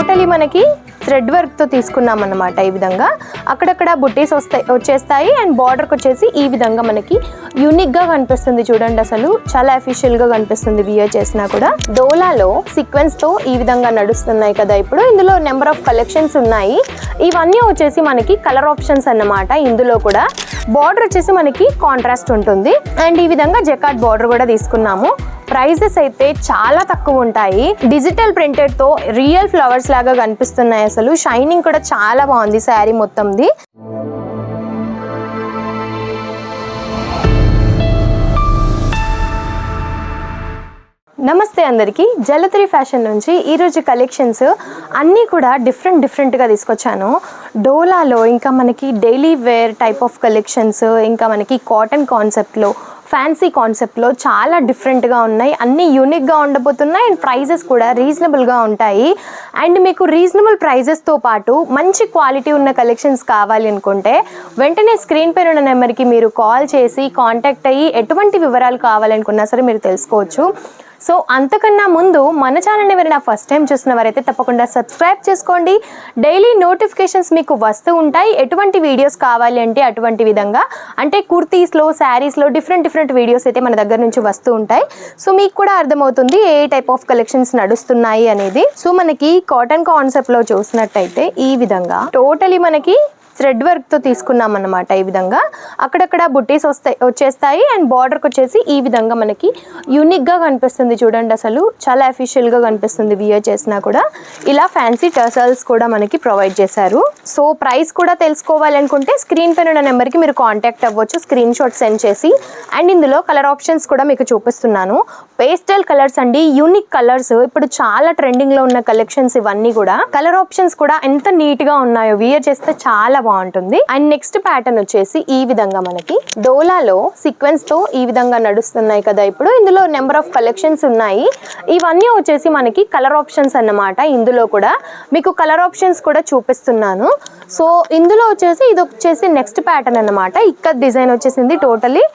Totally మనకి thread work తో తీసుకున్నాం అన్నమాట. ఈ విధంగా అక్కడక్కడ బుట్టీస్ వచ్చేస్తాయి అండ్ బార్డర్కి వచ్చేసి ఈ విధంగా మనకి యూనిక్ గా కనిపిస్తుంది. చూడండి, అసలు చాలా అఫీషియల్ గా కనిపిస్తుంది వియర్ చేసినా కూడా. డోలాలో సీక్వెన్స్ తో ఈ విధంగా నడుస్తున్నాయి కదా. ఇప్పుడు ఇందులో నెంబర్ ఆఫ్ కలెక్షన్స్ ఉన్నాయి. ఇవన్నీ వచ్చేసి మనకి కలర్ ఆప్షన్స్ అన్నమాట. ఇందులో కూడా బార్డర్ వచ్చేసి మనకి కాంట్రాస్ట్ ఉంటుంది అండ్ ఈ విధంగా జకార్డ్ బార్డర్ కూడా తీసుకున్నాము. ప్రైజెస్ అయితే చాలా తక్కువ ఉంటాయి. డిజిటల్ ప్రింటెడ్ తో రియల్ ఫ్లవర్స్ లాగా కనిపిస్తున్నాయి. అసలు షైనింగ్ కూడా చాలా బాగుంది శారీ మొత్తంది. నమస్తే అందరికీ, జలతరి ఫ్యాషన్ నుంచి ఈరోజు కలెక్షన్స్ అన్నీ కూడా డిఫరెంట్గా తీసుకొచ్చాను. డోలాలో ఇంకా మనకి daily wear type of collections, ఇంకా మనకి కాటన్ కాన్సెప్ట్లో, ఫ్యాన్సీ కాన్సెప్ట్లో చాలా డిఫరెంట్గా ఉన్నాయి. అన్నీ యూనిక్గా ఉండబోతున్నాయి అండ్ ప్రైజెస్ కూడా రీజనబుల్గా ఉంటాయి. అండ్ మీకు రీజనబుల్ ప్రైజెస్తో పాటు మంచి క్వాలిటీ ఉన్న కలెక్షన్స్ కావాలి అనుకుంటే వెంటనే స్క్రీన్ పైన ఉన్న నెంబర్కి మీరు కాల్ చేసి కాంటాక్ట్ అయ్యి ఎటువంటి వివరాలు కావాలనుకున్నా సరే మీరు తెలుసుకోవచ్చు. సో అంతకన్నా ముందు మన ఛానల్ని ఎవరైనా ఫస్ట్ టైం చూసిన వారైతే తప్పకుండా సబ్స్క్రైబ్ చేసుకోండి. డైలీ నోటిఫికేషన్స్ మీకు వస్తూ ఉంటాయి. ఎటువంటి వీడియోస్ కావాలి అంటే అటువంటి విధంగా, అంటే కుర్తీస్లో, శారీస్లో డిఫరెంట్ వీడియోస్ అయితే మన దగ్గర నుంచి వస్తూ ఉంటాయి. సో మీకు కూడా అర్థమవుతుంది ఏ టైప్ ఆఫ్ కలెక్షన్స్ నడుస్తున్నాయి అనేది. సో మనకి కాటన్ కాన్సెప్ట్లో చూసినట్టయితే ఈ విధంగా టోటలీ మనకి థ్రెడ్ వర్క్తో తీసుకున్నాం అన్నమాట. ఈ విధంగా అక్కడక్కడ బుట్టీస్ వచ్చేస్తాయి అండ్ బార్డర్కి వచ్చేసి ఈ విధంగా మనకి యూనిక్గా కనిపిస్తుంది. చూడండి, అసలు చాలా అఫీషియల్గా కనిపిస్తుంది వియర్ చేసినా కూడా. ఇలా ఫ్యాన్సీ టర్సల్స్ కూడా మనకి ప్రొవైడ్ చేశారు. సో ప్రైస్ కూడా తెలుసుకోవాలనుకుంటే స్క్రీన్ పైన ఉన్న నెంబర్కి మీరు కాంటాక్ట్ అవ్వచ్చు, స్క్రీన్ షాట్ సెండ్ చేసి. అండ్ ఇందులో కలర్ ఆప్షన్స్ కూడా మీకు చూపిస్తున్నాను. పేస్టల్ కలర్స్ అండి, యూనిక్ కలర్స్, ఇప్పుడు చాలా ట్రెండింగ్లో ఉన్న కలెక్షన్స్ ఇవన్నీ కూడా. కలర్ ఆప్షన్స్ కూడా ఎంత నీట్గా ఉన్నాయో, వియర్ చేస్తే చాలా బాగుంటుంది. అండ్ నెక్స్ట్ ప్యాటర్న్ వచ్చేసి ఈ విధంగా మనకి డోలాలో సీక్వెన్స్ తో ఈ విధంగా నడుస్తున్నాయి కదా. ఇప్పుడు ఇందులో నెంబర్ ఆఫ్ కలెక్షన్స్ ఉన్నాయి. ఇవన్నీ వచ్చేసి మనకి కలర్ ఆప్షన్స్ అన్నమాట. ఇందులో కూడా మీకు కలర్ ఆప్షన్స్ కూడా చూపిస్తున్నాను. సో ఇందులో వచ్చేసి ఇది వచ్చేసి నెక్స్ట్ ప్యాటర్న్ అన్నమాట. ఇక్కడ డిజైన్ వచ్చేసింది. టోటలీ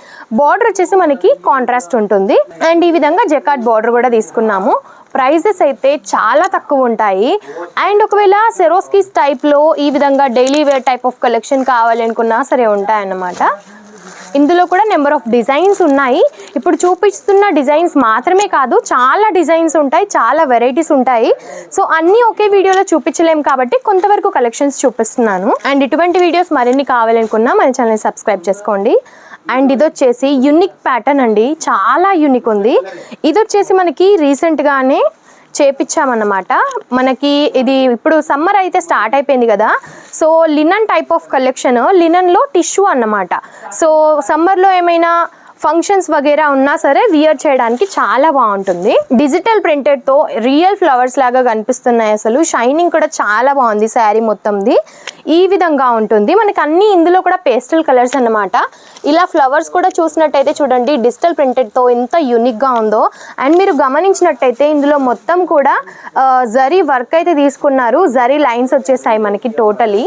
బార్డర్ వచ్చేసి మనకి కాంట్రాస్ట్ ఉంటుంది అండ్ ఈ విధంగా జకార్డ్ బార్డర్ కూడా తీసుకున్నాము. ప్రైజెస్ అయితే చాలా తక్కువ ఉంటాయి. అండ్ ఒకవేళ సెరోస్కీస్ టైప్లో ఈ విధంగా daily wear type of collection కావాలనుకున్నా సరే ఉంటాయన్నమాట. ఇందులో కూడా నెంబర్ ఆఫ్ డిజైన్స్ ఉన్నాయి. ఇప్పుడు చూపిస్తున్న డిజైన్స్ మాత్రమే కాదు, చాలా డిజైన్స్ ఉంటాయి, చాలా వెరైటీస్ ఉంటాయి. సో అన్నీ ఒకే వీడియోలో చూపించలేము కాబట్టి కొంతవరకు కలెక్షన్స్ చూపిస్తున్నాను. అండ్ ఇటువంటి వీడియోస్ మరిన్ని కావాలనుకున్నా మన ఛానల్ సబ్స్క్రైబ్ చేసుకోండి. అండ్ ఇది వచ్చేసి యూనిక్ ప్యాటర్న్ అండి, చాలా యూనిక్ ఉంది. ఇది వచ్చేసి మనకి రీసెంట్గానే చేపించామన్నమాట. మనకి ఇది ఇప్పుడు సమ్మర్ అయితే స్టార్ట్ అయిపోయింది కదా. So linen type of collection, లినన్లో టిష్యూ అన్నమాట. సో సమ్మర్లో ఏమైనా ఫంక్షన్స్ వగేరా ఉన్నా సరే వియర్ చేయడానికి చాలా బాగుంటుంది. డిజిటల్ ప్రింటెడ్ తో రియల్ ఫ్లవర్స్ లాగా కనిపిస్తున్నాయి. అసలు షైనింగ్ కూడా చాలా బాగుంది శారీ మొత్తంది. ఈ విధంగా ఉంటుంది మనకి. అన్ని ఇందులో కూడా పేస్టల్ కలర్స్ అన్నమాట. ఇలా ఫ్లవర్స్ కూడా చూసినట్టయితే చూడండి, డిజిటల్ ప్రింటెడ్ తో ఎంత యూనిక్ గా ఉందో. అండ్ మీరు గమనించినట్టయితే ఇందులో మొత్తం కూడా జరీ వర్క్ అయితే తీసుకున్నారు. జరీ లైన్స్ వచ్చేసాయి మనకి టోటలీ.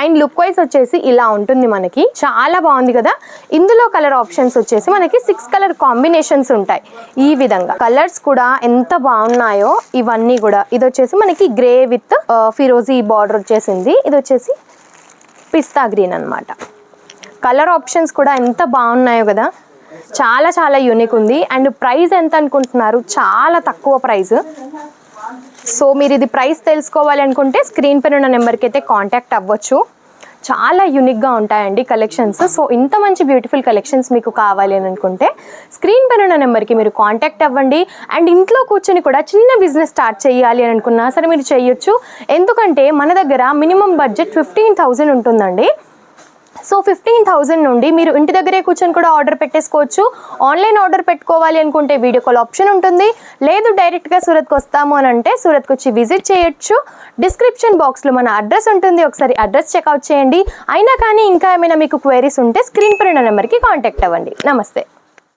అండ్ లుక్ వైజ్ వచ్చేసి ఇలా ఉంటుంది మనకి. చాలా బాగుంది కదా. ఇందులో కలర్ ఆప్షన్స్ వచ్చేసి మనకి 6 కలర్ కాంబినేషన్స్ ఉంటాయి. ఈ విధంగా కలర్స్ కూడా ఎంత బాగున్నాయో ఇవన్నీ కూడా. ఇది వచ్చేసి మనకి గ్రే విత్ ఫిరోజీ బార్డర్ వచ్చేసింది. ఇది వచ్చేసి పిస్తా గ్రీన్ అన్నమాట. కలర్ ఆప్షన్స్ కూడా ఎంత బాగున్నాయో కదా. చాలా యూనిక్ ఉంది. అండ్ ప్రైస్ ఎంత అనుకుంటున్నారు? చాలా తక్కువ ప్రైస్. సో మీరు ఇది ప్రైస్ తెలుసుకోవాలి అనుకుంటే స్క్రీన్ పైన ఉన్న నెంబర్కి అయితే కాంటాక్ట్ అవ్వచ్చు. చాలా యూనిక్గా ఉంటాయండి కలెక్షన్స్. సో ఇంత మంచి బ్యూటిఫుల్ కలెక్షన్స్ మీకు కావాలి అని అనుకుంటే స్క్రీన్ పైన ఉన్న నెంబర్కి మీరు కాంటాక్ట్ అవ్వండి. అండ్ ఇంట్లో కూర్చొని కూడా చిన్న బిజినెస్ స్టార్ట్ చేయాలి అని అనుకున్నా సరే మీరు చేయొచ్చు. ఎందుకంటే మన దగ్గర మినిమం బడ్జెట్ 15,000 ఉంటుందండి. సో 15,000 నుండి మీరు ఇంటి దగ్గరే కూర్చొని కూడా ఆర్డర్ పెట్టేసుకోవచ్చు. ఆన్లైన్ ఆర్డర్ పెట్టుకోవాలి అనుకుంటే వీడియో కాల్ ఆప్షన్ ఉంటుంది. లేదు డైరెక్ట్గా సూరత్కి వస్తాము అని అంటే సూరత్కి వచ్చి విజిట్ చేయొచ్చు. డిస్క్రిప్షన్ బాక్స్లో మన అడ్రస్ ఉంటుంది, ఒకసారి అడ్రస్ చెక్అవుట్ చేయండి. అయినా కానీ ఇంకా ఏమైనా మీకు క్వైరీస్ ఉంటే స్క్రీన్ పైన నెంబర్కి కాంటాక్ట్ అవ్వండి. నమస్తే.